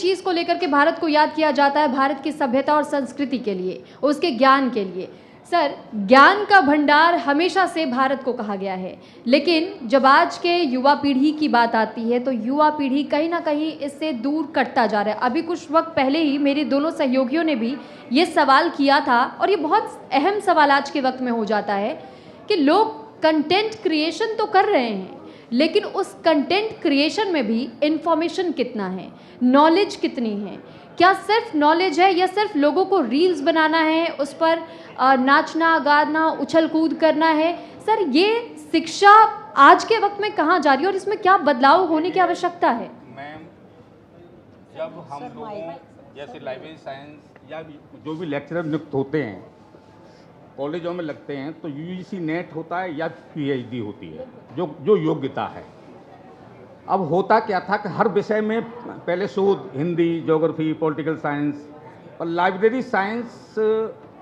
चीज़ को लेकर के भारत को याद किया जाता है भारत की सभ्यता और संस्कृति के लिए, उसके ज्ञान के लिए। सर, ज्ञान का भंडार हमेशा से भारत को कहा गया है, लेकिन जब आज के युवा पीढ़ी की बात आती है तो युवा पीढ़ी कहीं ना कहीं इससे दूर कटता जा रहा है। अभी कुछ वक्त पहले ही मेरे दोनों सहयोगियों ने भी ये सवाल किया था, और ये बहुत अहम सवाल आज के वक्त में हो जाता है कि लोग कंटेंट क्रिएशन तो कर रहे हैं, लेकिन उस कंटेंट क्रिएशन में भी इंफॉर्मेशन कितना है, नॉलेज कितनी है, क्या सिर्फ नॉलेज है या सिर्फ लोगों को रील्स बनाना है, उस पर नाचना गाना उछल कूद करना है। सर, ये शिक्षा आज के वक्त में कहाँ जा रही है और इसमें क्या बदलाव होने की आवश्यकता है? मैम, जब हम लोगों जैसे लाइब्रेरी साइंस या जो भी लेक्चरर नियुक्त होते हैं कॉलेजों में लगते हैं तो यूजीसी नेट होता है या पीएचडी होती है, जो योग्यता है। अब होता क्या था कि हर विषय में पहले शोध हिंदी, ज्योग्राफी, पॉलिटिकल साइंस, और लाइब्रेरी साइंस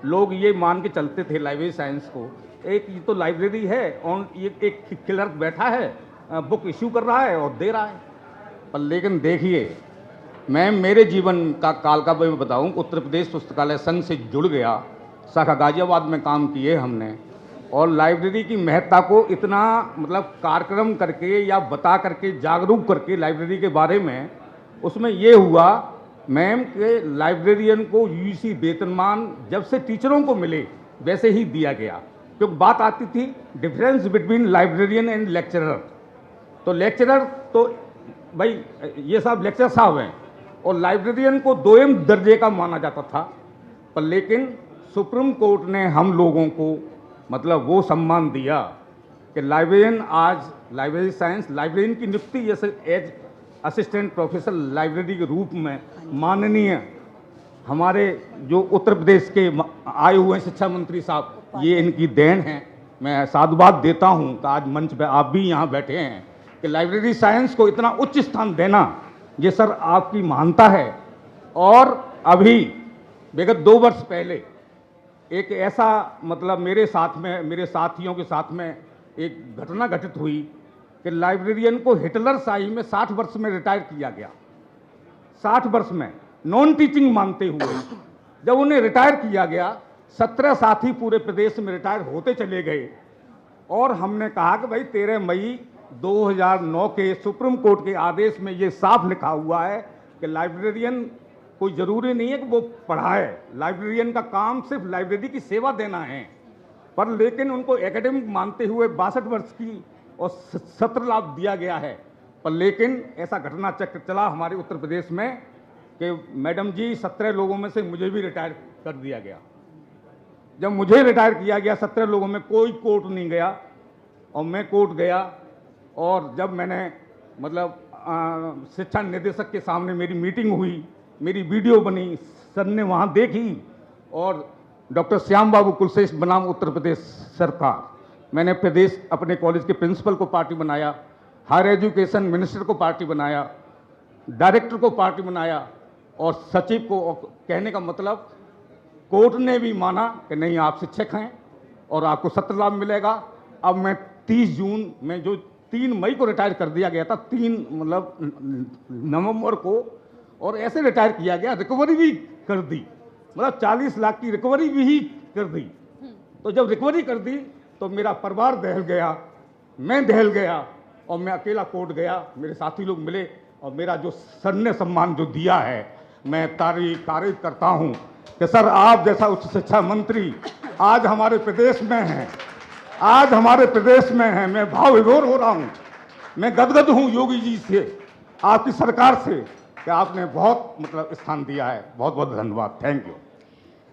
लोग ये मान के चलते थे लाइब्रेरी साइंस को, एक ये तो लाइब्रेरी है और ये एक क्लर्क बैठा है, बुक इश्यू कर रहा है और दे रहा है। पर लेकिन देखिए, मैं मेरे जीवन का काल का मैं बताऊँ, उत्तर प्रदेश पुस्तकालय संघ से जुड़ गया, शाखा गाजियाबाद में काम किए हमने, और लाइब्रेरी की महत्ता को इतना मतलब कार्यक्रम करके या बता करके जागरूक करके लाइब्रेरी के बारे में, उसमें ये हुआ मैम कि लाइब्रेरियन को यूजीसी वेतनमान जब से टीचरों को मिले वैसे ही दिया गया, क्योंकि बात आती थी difference between librarian and lecturer. तो लेक्चरर तो भाई ये सब लेक्चर साहब हैं, और लाइब्रेरियन को दोयम दर्जे का माना जाता था। पर लेकिन सुप्रीम कोर्ट ने हम लोगों को मतलब वो सम्मान दिया कि लाइब्रेरियन आज लाइब्रेरी साइंस लाइब्रेरियन की नियुक्ति जैसे एज असिस्टेंट प्रोफेसर लाइब्रेरी के रूप में माननीय हमारे जो उत्तर प्रदेश के आए हुए शिक्षा मंत्री साहब, ये इनकी देन है। मैं साधुवाद देता हूँ कि आज मंच पे आप भी यहाँ बैठे हैं कि लाइब्रेरी साइंस को इतना उच्च स्थान देना, ये सर आपकी महानता है। और अभी विगत 2 वर्ष पहले एक ऐसा मतलब मेरे साथियों के साथ में एक घटना घटित हुई कि लाइब्रेरियन को हिटलर शाही में 60 वर्ष में रिटायर किया गया। 60 वर्ष में नॉन टीचिंग मानते हुए जब उन्हें रिटायर किया गया, 17 साथी पूरे प्रदेश में रिटायर होते चले गए। और हमने कहा कि भाई 13 मई 2009 के सुप्रीम कोर्ट के आदेश में ये साफ लिखा हुआ है कि लाइब्रेरियन कोई ज़रूरी नहीं है कि वो पढ़ाए, लाइब्रेरियन का काम सिर्फ लाइब्रेरी की सेवा देना है। पर लेकिन उनको एकेडमिक मानते हुए 62 वर्ष की और 17 लाख दिया गया है। पर लेकिन ऐसा घटना चक्र चला हमारे उत्तर प्रदेश में कि मैडम जी 17 लोगों में से मुझे भी रिटायर कर दिया गया। जब मुझे रिटायर किया गया 17 लोगों में कोई कोर्ट नहीं गया, और मैं कोर्ट गया। और जब मैंने मतलब शिक्षा निदेशक के सामने मेरी मीटिंग हुई, मेरी वीडियो बनी, सर ने वहाँ देखी, और डॉक्टर श्याम बाबू कुलश्रेष्ठ बनाम उत्तर प्रदेश सरकार, मैंने प्रदेश अपने कॉलेज के प्रिंसिपल को पार्टी बनाया, हायर एजुकेशन मिनिस्टर को पार्टी बनाया, डायरेक्टर को पार्टी बनाया, और सचिव को। कहने का मतलब कोर्ट ने भी माना कि नहीं आप शिक्षक हैं और आपको 17 लाख मिलेगा। अब मैं 30 जून में जो 3 मई को रिटायर कर दिया गया था, 3 मतलब नवंबर को, और ऐसे रिटायर किया गया, रिकवरी भी कर दी, मतलब 40 लाख की रिकवरी भी कर दी। तो जब रिकवरी कर दी तो मेरा परिवार दहल गया, मैं दहल गया, और मैं अकेला कोर्ट गया। मेरे साथी लोग मिले और मेरा जो सर ने सम्मान जो दिया है, मैं तारीफ करता हूँ कि सर आप जैसा उच्च शिक्षा मंत्री आज हमारे प्रदेश में हैं, आज हमारे प्रदेश में हैं। मैं भाव विभोर हो रहा हूँ, मैं गदगद हूँ योगी जी से, आपकी सरकार से, कि आपने बहुत मतलब स्थान दिया है। बहुत बहुत धन्यवाद, थैंक यू।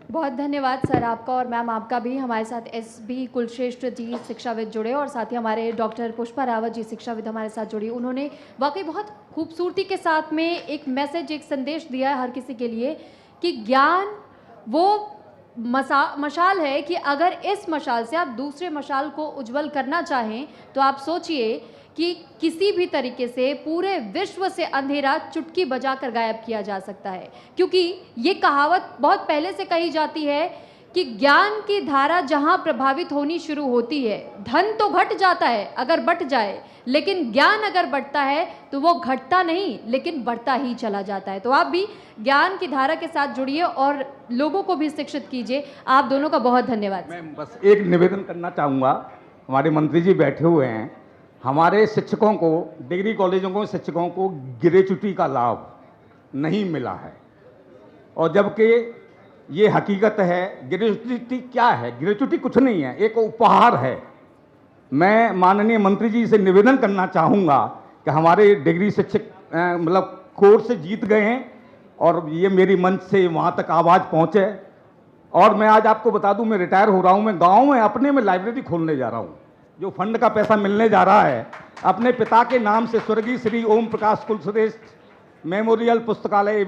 बहुत धन्यवाद सर आपका और मैम आपका भी। हमारे साथ एसबी कुलश्रेष्ठ जी शिक्षाविद जुड़े, और साथ ही हमारे डॉक्टर पुष्पा रावत जी शिक्षाविद हमारे साथ जुड़ी। उन्होंने वाकई बहुत खूबसूरती के साथ में एक मैसेज, एक संदेश दिया है हर किसी के लिए कि ज्ञान वो मशाल है कि अगर इस मशाल से आप दूसरे मशाल को उज्जवल करना चाहें तो आप सोचिए कि किसी भी तरीके से पूरे विश्व से अंधेरा चुटकी बजाकर गायब किया जा सकता है। क्योंकि ये कहावत बहुत पहले से कही जाती है कि ज्ञान की धारा जहां प्रभावित होनी शुरू होती है, धन तो घट जाता है अगर बट जाए, लेकिन ज्ञान अगर बढ़ता है तो वो घटता नहीं लेकिन बढ़ता ही चला जाता है। तो आप भी ज्ञान की धारा के साथ जुड़िए और लोगों को भी शिक्षित कीजिए। आप दोनों का बहुत धन्यवाद। मैं बस एक निवेदन करना चाहूँगा, हमारे मंत्री जी बैठे हुए हैं, हमारे शिक्षकों को, डिग्री कॉलेजों को शिक्षकों को ग्रेच्युटी का लाभ नहीं मिला है, और जबकि ये हकीकत है। ग्रेच्युटी क्या है? ग्रेच्युटी कुछ नहीं है, एक उपहार है। मैं माननीय मंत्री जी से निवेदन करना चाहूँगा कि हमारे डिग्री शिक्षक मतलब कोर्स जीत गए हैं, और ये मेरी मंच से वहाँ तक आवाज़ पहुँचे। और मैं आज आपको बता दूं, मैं रिटायर हो रहा हूं, मैं गांव में अपने में लाइब्रेरी खोलने जा रहा हूं। जो फंड का पैसा मिलने जा रहा है अपने पिता के नाम से, स्वर्गीय श्री ओम प्रकाश कुलश्रेष्ठ मेमोरियल पुस्तकालय एवं